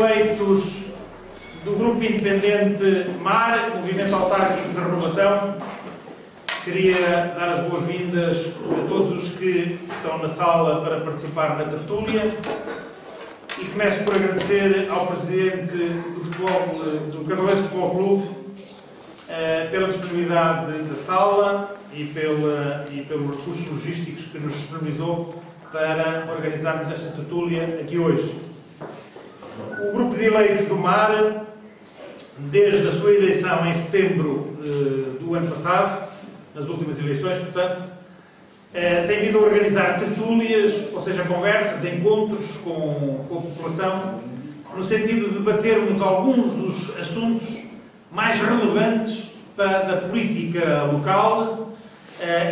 eleitos do Grupo Independente MAR, Movimento Autárquico de Renovação, queria dar as boas-vindas a todos os que estão na sala para participar na tertúlia e começo por agradecer ao Presidente do Casalense Futebol Clube pela disponibilidade da sala e pelos recursos logísticos que nos disponibilizou para organizarmos esta tertúlia aqui hoje. O Grupo de Eleitos do MAR, desde a sua eleição em setembro do ano passado, nas últimas eleições, portanto, tem vindo a organizar tertúlias, ou seja, conversas, encontros com a população, no sentido de debatermos alguns dos assuntos mais relevantes da política local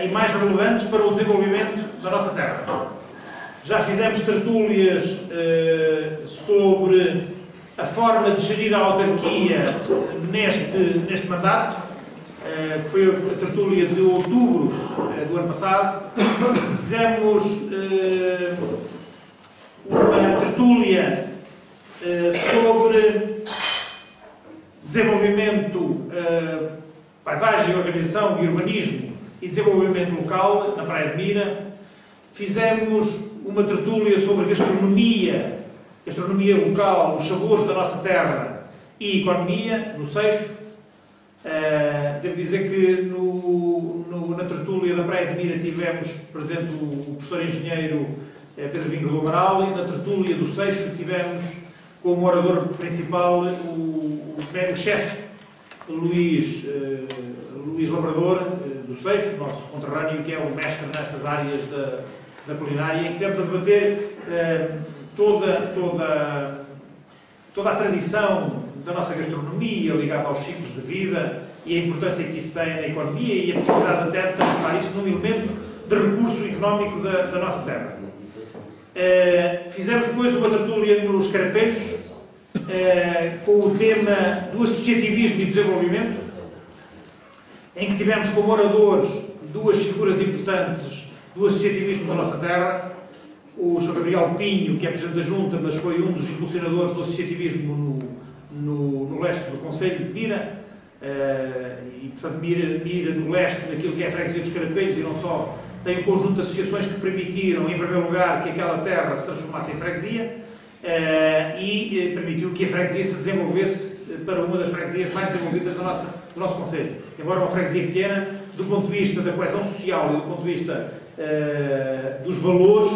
e mais relevantes para o desenvolvimento da nossa terra. Já fizemos tertúlias sobre a forma de gerir a autarquia neste mandato, que foi a tertúlia de outubro do ano passado. Fizemos uma tertúlia sobre desenvolvimento, paisagem, organização e urbanismo e desenvolvimento local na Praia de Mira. Fizemos uma tertúlia sobre gastronomia local, os sabores da nossa terra e economia, no Seixo. Devo dizer que na tertúlia da Praia de Mira tivemos presente o professor engenheiro Pedro Vingo do Amaral e na tertúlia do Seixo tivemos como orador principal o chefe Luís Lavrador do Seixo, nosso conterrâneo, que é o mestre nestas áreas da culinária, em que temos a debater toda a tradição da nossa gastronomia ligada aos ciclos de vida e a importância que isso tem na economia e a possibilidade até de transformar isso num elemento de recurso económico da nossa terra. Fizemos depois uma tertúlia nos Carapelhos com o tema do associativismo e desenvolvimento, em que tivemos como oradores duas figuras importantes do associativismo da nossa terra, o Sr. Gabriel Pinho, que é Presidente da Junta, mas foi um dos impulsionadores do associativismo no leste do Concelho de Mira, e portanto Mira no leste daquilo que é a freguesia dos Carapelhos e não só, tem um conjunto de associações que permitiram, em primeiro lugar, que aquela terra se transformasse em freguesia e permitiu que a freguesia se desenvolvesse para uma das freguesias mais desenvolvidas do nosso Concelho. Embora uma freguesia pequena, do ponto de vista da coesão social e do ponto de vista dos valores,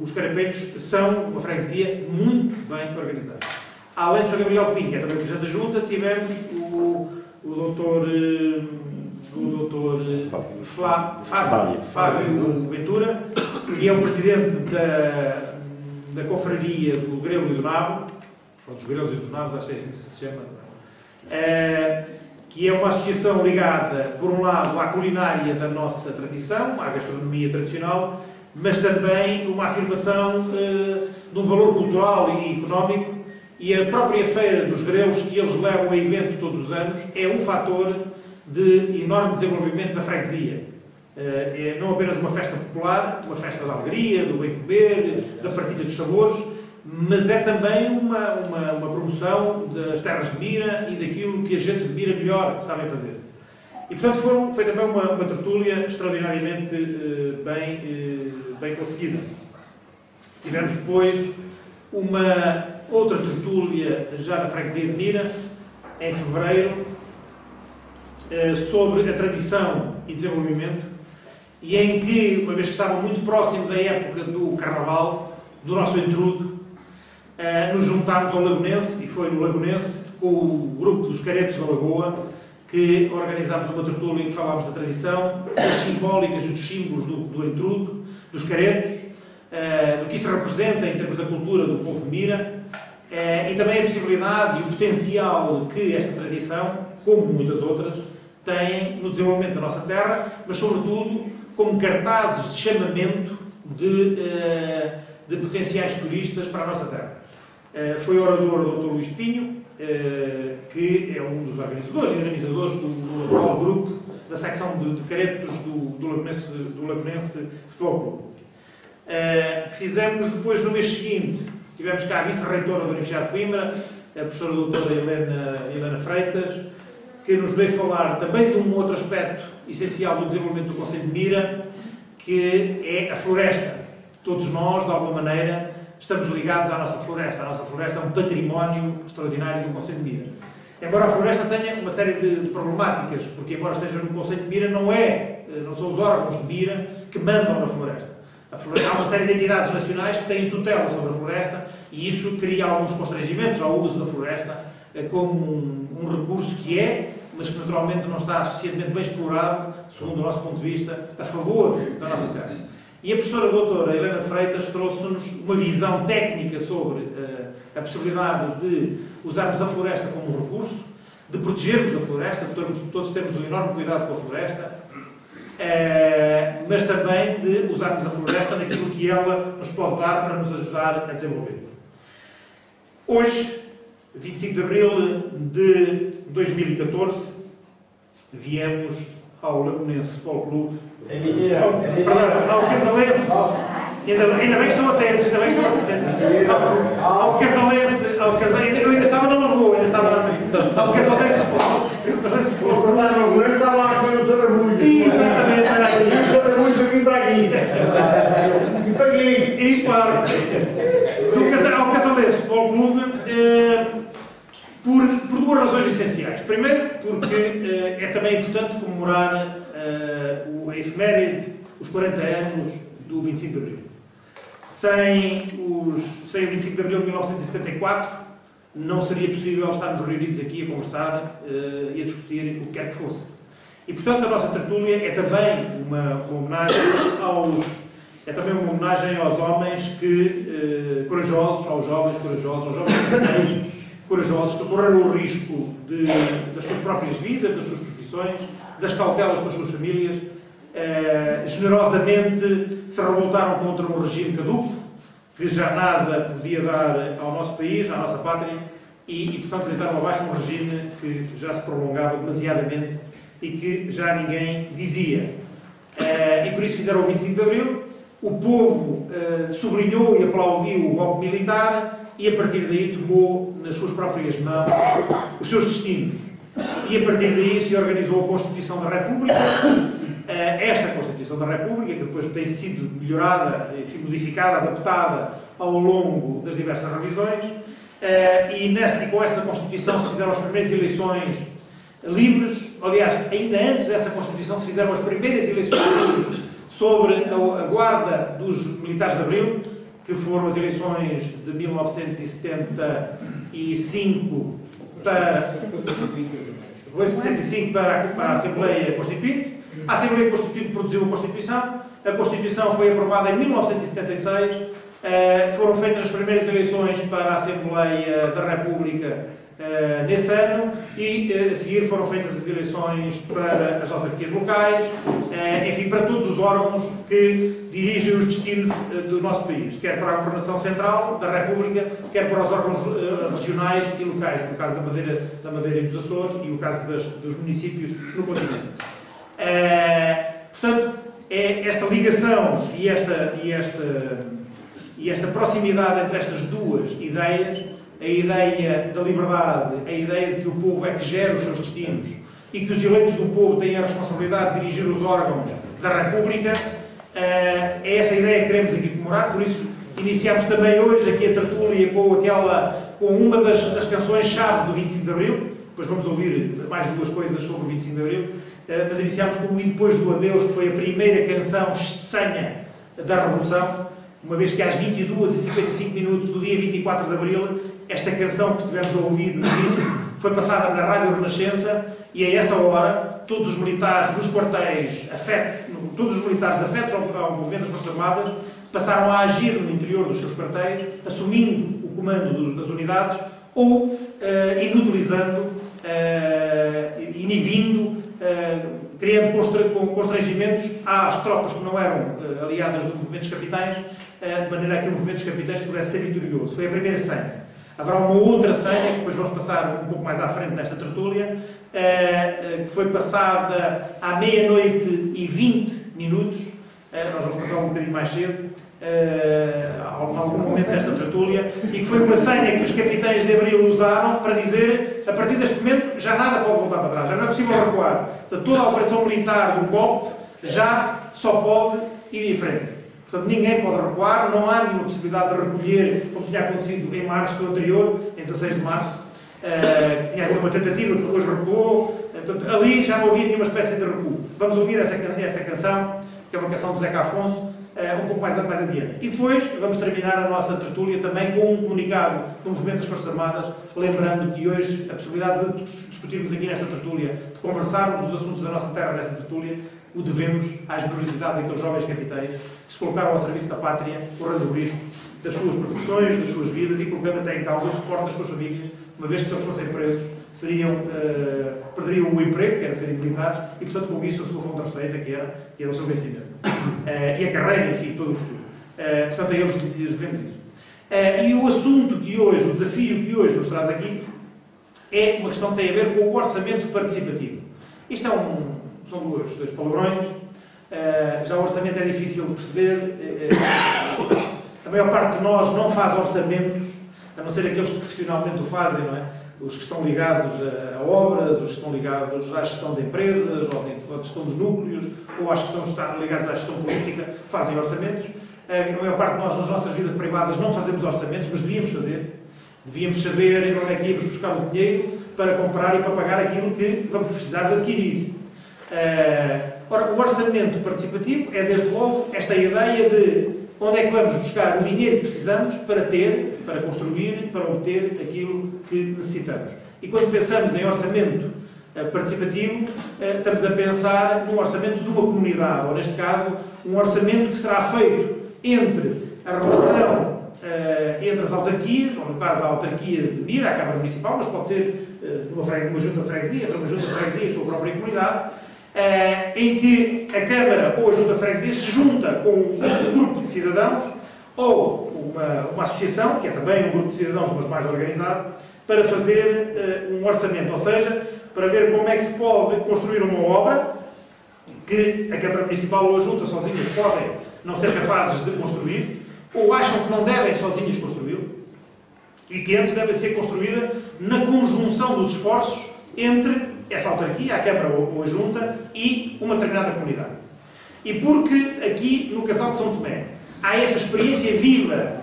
os Carapelhos são uma freguesia muito bem organizada. Além do Sr. Gabriel Pinho, que é também Presidente da Junta, tivemos o doutor Fábio Ventura, que é o Presidente da Confraria do Grelo e do Nabo, ou dos Grelos e dos Nabos, acho que é assim que se chama, que é uma associação ligada, por um lado, à culinária da nossa tradição, à gastronomia tradicional, mas também uma afirmação de um valor cultural e económico, e a própria Feira dos Grelos, que eles levam a evento todos os anos, é um fator de enorme desenvolvimento da freguesia. É não apenas uma festa popular, uma festa da alegria, do bem comer, da partilha dos sabores, mas é também uma promoção das terras de Mira e daquilo que as gentes de Mira melhor sabem fazer. E, portanto, foi também uma tertúlia extraordinariamente bem conseguida. Tivemos depois uma outra tertúlia já na freguesia de Mira, em fevereiro, sobre a tradição e desenvolvimento, e em que, uma vez que estava muito próximo da época do Carnaval, do nosso entrudo, nos juntámos ao Lagonense, e foi no Lagonense, com o grupo dos Caretos da Lagoa, que organizámos uma tertúlia em que falámos da tradição, das simbólicas e dos símbolos do entrudo, dos Caretos, do que isso representa em termos da cultura do povo de Mira, e também a possibilidade e o potencial que esta tradição, como muitas outras, tem no desenvolvimento da nossa terra, mas sobretudo como cartazes de chamamento de potenciais turistas para a nossa terra. Foi orador o Dr. Luís Pinho, que é um dos organizadores e dinamizadores do atual grupo da secção de Caretos do Lagonense Futebol Clube. Fizemos depois, no mês seguinte, tivemos cá a vice-reitora da Universidade de Coimbra, a professora doutora Helena Freitas, que nos veio falar também de um outro aspecto essencial do desenvolvimento do Concelho de Mira, que é a floresta. Todos nós, de alguma maneira, estamos ligados à nossa floresta. A nossa floresta é um património extraordinário do Concelho de Mira. Embora a floresta tenha uma série de problemáticas, porque embora esteja no Concelho de Mira, não são os órgãos de Mira que mandam na floresta. Há uma série de entidades nacionais que têm tutela sobre a floresta e isso cria alguns constrangimentos ao uso da floresta como um recurso que mas que naturalmente não está suficientemente bem explorado, segundo o nosso ponto de vista, a favor da nossa terra. E a professora doutora Helena Freitas trouxe-nos uma visão técnica sobre a possibilidade de usarmos a floresta como um recurso, de protegermos a floresta, todos temos um enorme cuidado com a floresta, mas também de usarmos a floresta naquilo que ela nos pode dar para nos ajudar a desenvolver. Hoje, 25 de Abril de 2014, viemos ao Lagunense Futebol Clube, ao Casalense, ainda bem que estão atentos, ao Casalense, eu ainda estava na Lagoa, ao Casalense Futebol Clube. Eu estava lá com o Sarabulho. Exatamente, era aí. O Sarabulho foi vir para aqui. E paguei. Isto, claro. Ao Casalense Futebol Clube, por duas razões essenciais. Primeiro, porque é também importante comemorar a efeméride, os 40 anos do 25 de Abril. Sem o 25 de Abril de 1974, não seria possível estarmos reunidos aqui a conversar e a discutir o que quer que fosse. E, portanto, a nossa tertúlia é também uma homenagem aos homens corajosos, aos jovens corajosos que correram o risco das suas próprias vidas, das suas profissões, das cautelas com as suas famílias, generosamente se revoltaram contra um regime caduco, que já nada podia dar ao nosso país, à nossa pátria, e portanto, deitaram abaixo um regime que já se prolongava demasiadamente e que já ninguém dizia. E por isso fizeram o 25 de Abril, o povo sublinhou e aplaudiu o golpe militar e a partir daí tomou nas suas próprias mãos os seus destinos. E a partir daí se organizou a Constituição da República, esta Constituição da República, que depois tem sido melhorada, enfim, modificada, adaptada ao longo das diversas revisões, e com essa Constituição se fizeram as primeiras eleições livres. Aliás, ainda antes dessa Constituição se fizeram as primeiras eleições livres sobre a guarda dos militares de Abril, que foram as eleições de 1975 para a Assembleia Constituinte. A Assembleia Constituinte produziu a Constituição. A Constituição foi aprovada em 1976. Foram feitas as primeiras eleições para a Assembleia da República nesse ano e a seguir foram feitas as eleições para as autarquias locais, enfim, para todos os órgãos que dirigem os destinos do nosso país, quer para a governação central da República, quer para os órgãos regionais e locais, no caso da Madeira e dos Açores e no caso dos municípios no continente. Portanto, é esta ligação e esta proximidade entre estas duas ideias, a ideia da liberdade, a ideia de que o povo é que gera os seus destinos e que os eleitos do povo têm a responsabilidade de dirigir os órgãos da República, é essa ideia que queremos aqui comemorar. Por isso iniciamos também hoje aqui a tertúlia com uma das canções-chave do 25 de Abril. Depois vamos ouvir mais duas coisas sobre o 25 de Abril, mas iniciamos com o E Depois do Adeus, que foi a primeira canção senha da Revolução, uma vez que às 22h55 do dia 24 de Abril, esta canção que estivemos a ouvir no início foi passada na Rádio Renascença e a essa hora todos os militares dos quartéis afetos ao movimento das Forças Armadas passaram a agir no interior dos seus quartéis, assumindo o comando das unidades ou inutilizando, inibindo, criando constrangimentos às tropas que não eram aliadas do movimento dos capitães, de maneira a que o movimento dos capitães pudesse ser vitorioso. Foi a primeira senha. Haverá uma outra senha, que depois vamos passar um pouco mais à frente nesta tertúlia, que foi passada à 00h20. Nós vamos passar um bocadinho mais cedo, em algum momento desta tertúlia, e que foi uma senha que os capitães de Abril usaram para dizer, a partir deste momento, já nada pode voltar para trás, já não é possível recuar. Portanto, toda a operação militar do golpe já só pode ir em frente. Portanto, ninguém pode recuar, não há nenhuma possibilidade de recolher, como tinha acontecido em março anterior, em 16 de março, tinha havido uma tentativa que depois recuou, portanto, ali já não havia nenhuma espécie de recuo. Vamos ouvir essa canção, que é uma canção do Zeca Afonso, um pouco mais adiante. E depois vamos terminar a nossa tertúlia também com um comunicado do Movimento das Forças Armadas, lembrando que hoje a possibilidade de discutirmos aqui nesta tertúlia, de conversarmos os assuntos da nossa terra nesta tertúlia, o devemos à generosidade daqueles jovens capitães que se colocaram ao serviço da pátria, correndo o risco das suas profissões, das suas vidas e colocando até em causa o suporte das suas famílias, uma vez que se eles fossem presos, perderiam o emprego, que era serem militares, e portanto com isso a sua fonte de receita, que era o seu vencimento. E a carreira, enfim, todo o futuro. Portanto, a eles devemos isso. E o assunto que hoje, o desafio que hoje nos traz aqui, é uma questão que tem a ver com o orçamento participativo. Isto são dois palavrões. Já o orçamento é difícil de perceber. A maior parte de nós não faz orçamentos, a não ser aqueles que profissionalmente o fazem, não é? Os que estão ligados a obras, os que estão ligados à gestão de empresas, ou à gestão de núcleos, ou às que estão ligados à gestão política, fazem orçamentos. A maior parte de nós, nas nossas vidas privadas, não fazemos orçamentos, mas devíamos fazer. Devíamos saber onde é que íamos buscar o dinheiro para comprar e para pagar aquilo que vamos precisar de adquirir. Ora, o orçamento participativo é, desde logo, esta ideia de onde é que vamos buscar o dinheiro que precisamos para construir, para obter aquilo que necessitamos. E quando pensamos em orçamento participativo, estamos a pensar num orçamento de uma comunidade, ou neste caso, um orçamento que será feito entre a relação entre as autarquias, ou no caso a autarquia de Mira, a Câmara Municipal, mas pode ser uma junta de freguesia, entre uma junta de freguesia e a sua própria comunidade, em que a Câmara ou a junta de freguesia se junta com um grupo de cidadãos ou uma associação, que é também um grupo de cidadãos, mas mais organizado, para fazer um orçamento, ou seja, para ver como é que se pode construir uma obra que a Câmara Municipal ou a junta sozinhas podem não ser capazes de construir, ou acham que não devem sozinhas construí-la, e que antes deve ser construída na conjunção dos esforços entre essa autarquia, a Câmara ou a Junta, e uma determinada comunidade. E porque aqui, no Casal de São Tomé, há essa experiência viva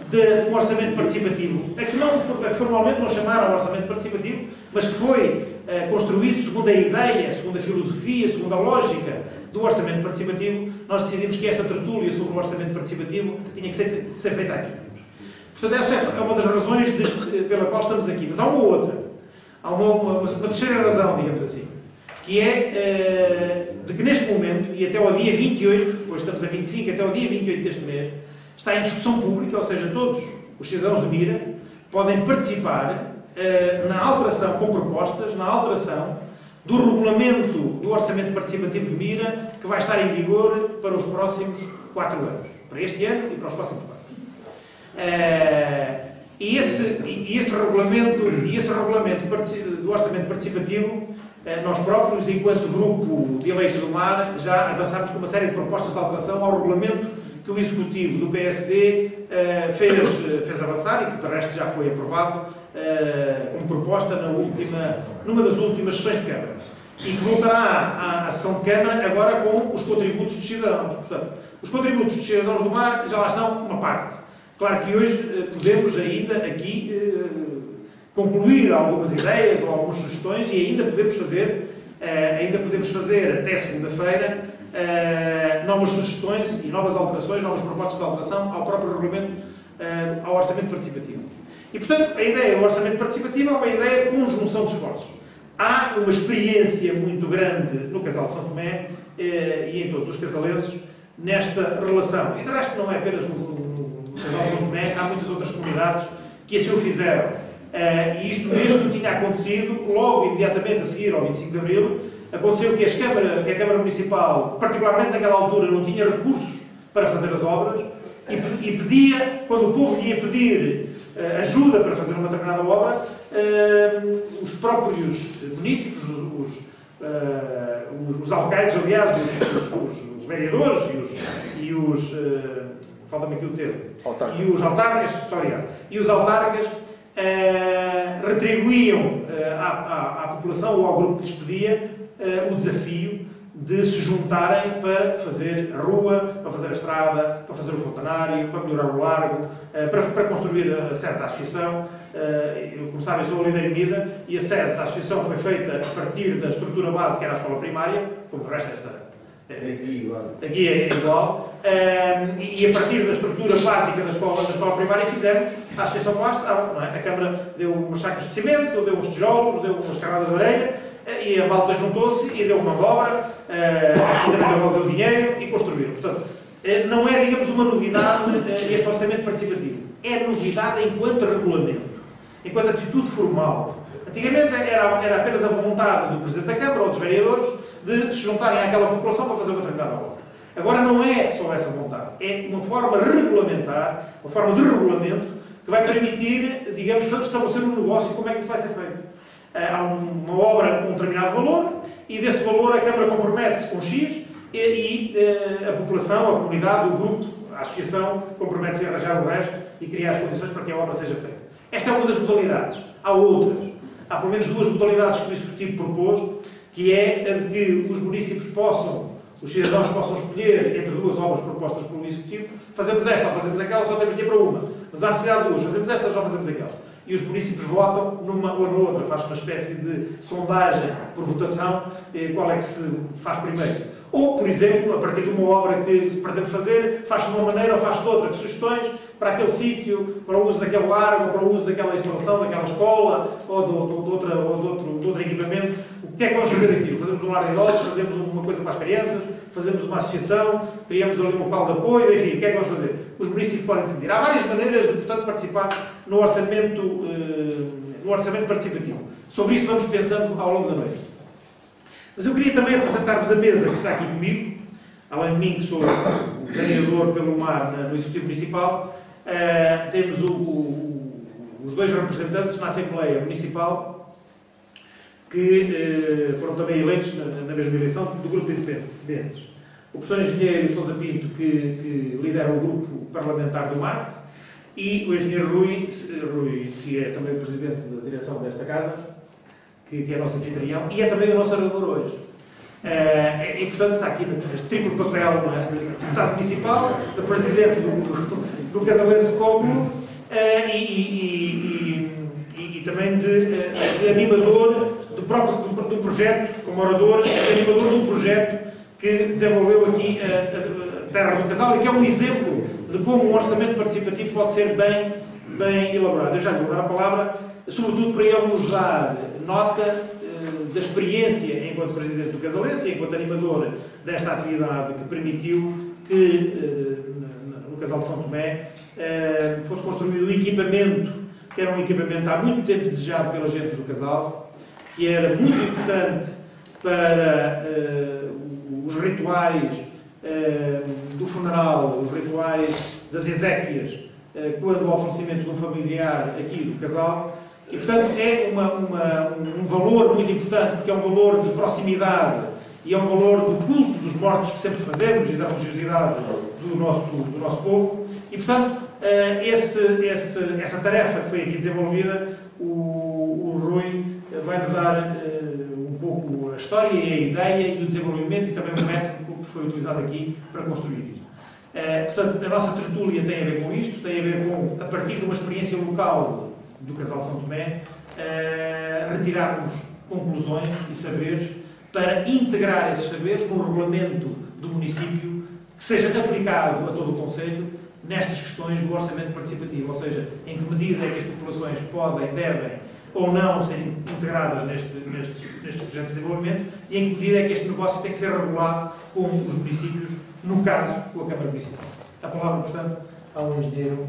de um orçamento participativo, a que formalmente não chamaram orçamento participativo, mas que foi construído segundo a ideia, segundo a filosofia, segundo a lógica do orçamento participativo, nós decidimos que esta tertúlia sobre o orçamento participativo tinha que ser feita aqui. Portanto, essa é uma das razões pela qual estamos aqui. Mas há uma outra. Há uma terceira razão, digamos assim, que é de que neste momento, e até ao dia 28, hoje estamos a 25, até ao dia 28 deste mês, está em discussão pública, ou seja, todos os cidadãos de Mira podem participar na alteração, com propostas, na alteração do regulamento do orçamento participativo de Mira, que vai estar em vigor para os próximos 4 anos. Para este ano e para os próximos 4. E esse regulamento do orçamento participativo, nós próprios, enquanto grupo de eleitos do MAR, já avançámos com uma série de propostas de alteração ao regulamento que o Executivo do PSD fez avançar e que, de resto, já foi aprovado como proposta numa das últimas sessões de Câmara. E que voltará à sessão de Câmara agora com os contributos dos cidadãos. Portanto, os contributos dos cidadãos do MAR já lá estão uma parte. Claro que hoje podemos ainda aqui concluir algumas ideias ou algumas sugestões e ainda podemos fazer até segunda-feira novas sugestões e novas alterações, novas propostas de alteração ao próprio regulamento, ao orçamento participativo. E, portanto, a ideia do orçamento participativo é uma ideia de conjunção de esforços. Há uma experiência muito grande no Casal de São Tomé e em todos os casalenses nesta relação. E, de resto, não é apenas no Casal de São Tomé, há muitas outras comunidades que assim o fizeram. E isto mesmo tinha acontecido logo, imediatamente a seguir ao 25 de Abril, aconteceu que a Câmara Municipal, particularmente naquela altura, não tinha recursos para fazer as obras e pedia, quando o povo lhe ia pedir ajuda para fazer uma determinada obra, os próprios munícipes, os alcaides, aliás, os vereadores e falta-me aqui o termo, Autarcas. e os autarcas, muito obrigado, e os autarcas retribuíam à população ou ao grupo que lhes pedia o desafio de se juntarem para fazer a rua, para fazer a estrada, para fazer o fontanário, para melhorar o largo, para construir a sede da associação. Como sabem, sou o líder em Mida e a sede da associação foi feita a partir da estrutura base que era a escola primária, como o resto aqui é igual, e a partir da estrutura básica da escola primária fizemos a associação plástica, não é? A Câmara deu umas sacas de cimento, deu uns tijolos, deu umas carradas de areia, e a malta juntou-se e deu uma obra, e também deu dinheiro e construíram. Portanto, não é, digamos, uma novidade este orçamento participativo. É novidade enquanto regulamento, enquanto atitude formal. Antigamente era apenas a vontade do Presidente da Câmara ou dos vereadores de se juntarem àquela população para fazer uma determinada obra. Agora não é só essa vontade, é uma forma regulamentar, uma forma de regulamento que vai permitir, digamos, estabelecer um negócio e como é que isso vai ser feito. Há uma obra com um determinado valor e desse valor a Câmara compromete-se com X e a população, a comunidade, o grupo, a associação compromete-se a arranjar o resto e criar as condições para que a obra seja feita. Esta é uma das modalidades. Há outras. Há pelo menos duas modalidades que o Executivo propôs, que é a de que os municípios os cidadãos possam escolher entre duas obras propostas pelo Executivo, fazemos esta ou fazemos aquela, só temos dinheiro para uma. Mas há necessidade de duas, fazemos esta ou já fazemos aquela. E os municípios votam numa ou na outra, faz uma espécie de sondagem por votação, qual é que se faz primeiro. Ou, por exemplo, a partir de uma obra que se pretende fazer, faz-se de uma maneira ou faz-se de outra, de sugestões para aquele sítio, para o uso daquele largo, ou para o uso daquela instalação, daquela escola, ou de outro equipamento. O que é que vamos fazer daquilo? Fazemos um lar de idosos, fazemos uma coisa para as crianças, fazemos uma associação, criamos ali um local de apoio, enfim, o que é que vamos fazer? Os municípios podem decidir. Há várias maneiras de, portanto, participar no orçamento participativo. Sobre isso vamos pensando ao longo da noite. Mas eu queria também apresentar-vos a mesa que está aqui comigo, além de mim, que sou o vereador pelo mar no Executivo Municipal, temos os dois representantes na Assembleia Municipal que foram também eleitos na mesma eleição do Grupo de Independentes. O professor Engenheiro Sousa Pinto, que lidera o Grupo Parlamentar do Mar, e o Engenheiro Rui, que é também o Presidente da direção desta Casa, que é nosso anfitrião, e é também o nosso orador hoje. E, portanto, está aqui neste triplo papel, não é? De deputado municipal, de Presidente do Casalense Cóbulo, e também de animador do projeto, como orador, animador de um projeto que desenvolveu aqui a Terra do Casal e que é um exemplo de como um orçamento participativo pode ser bem elaborado. Eu já lhe vou dar a palavra, sobretudo para ele nos dar nota da experiência enquanto Presidente do Casalense e enquanto animador desta atividade que permitiu que no Casal de São Tomé fosse construído um equipamento que era um equipamento há muito tempo desejado pela gente do Casal, que era muito importante para os rituais do funeral, os rituais das exéquias, quando ao falecimento de um familiar aqui do Casal. E, portanto, é um valor muito importante, que é um valor de proximidade e é um valor do culto dos mortos que sempre fazemos e da religiosidade do nosso povo. E, portanto, essa tarefa que foi aqui desenvolvida, o Rui vai-nos dar um pouco a história e a ideia e o desenvolvimento e também o método que foi utilizado aqui para construir isto. Portanto, a nossa tertúlia tem a ver com isto, tem a ver com, a partir de uma experiência local do Casal de São Tomé, retirarmos conclusões e saberes para integrar esses saberes no regulamento do município que seja aplicado a todo o Conselho nestas questões do orçamento participativo, ou seja, em que medida é que as populações podem, devem ou não ser integradas nestes projetos de desenvolvimento e em que medida é que este negócio tem que ser regulado com os municípios, no caso, com a Câmara Municipal. A palavra, portanto, ao engenheiro